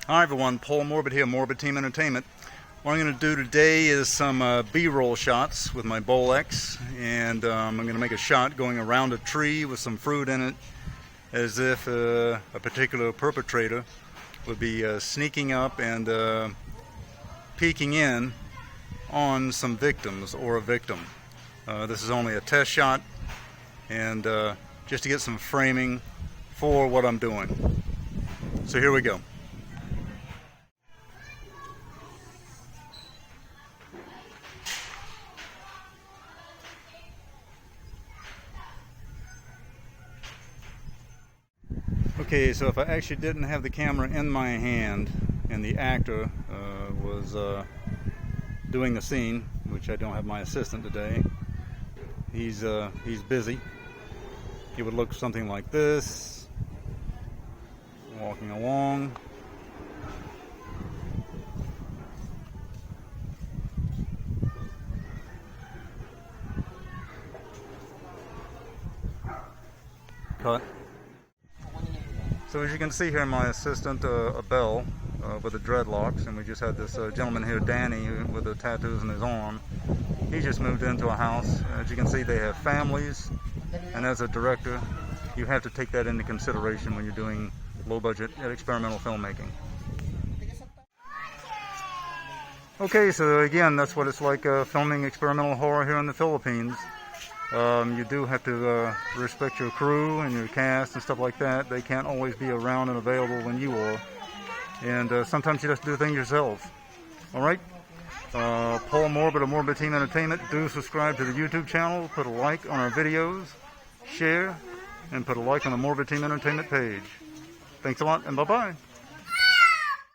Hi everyone, Paul Morbid here, Morbid Team Entertainment. What I'm going to do today is some B-roll shots with my Bolex, and I'm going to make a shot going around a tree with some fruit in it, as if a particular perpetrator would be sneaking up and peeking in on some victims or a victim. This is only a test shot, and just to get some framing for what I'm doing. So here we go. Okay, so if I actually didn't have the camera in my hand and the actor was doing the scene, which I don't have my assistant today, he's busy. He would look something like this, walking along. Cut. So as you can see here, my assistant, Abel, with the dreadlocks, and we just had this gentleman here, Danny, with the tattoos on his arm. He just moved into a house. As you can see, they have families, and as a director, you have to take that into consideration when you're doing low-budget experimental filmmaking. Okay, so again, that's what it's like filming experimental horror here in the Philippines. You do have to respect your crew and your cast and stuff like that. They can't always be around and available when you are. And sometimes you have to do things yourself. Alright? Paul Morbid of Morbid Team Entertainment. Do subscribe to the YouTube channel. Put a like on our videos. Share. And put a like on the Morbid Team Entertainment page. Thanks a lot, and bye-bye.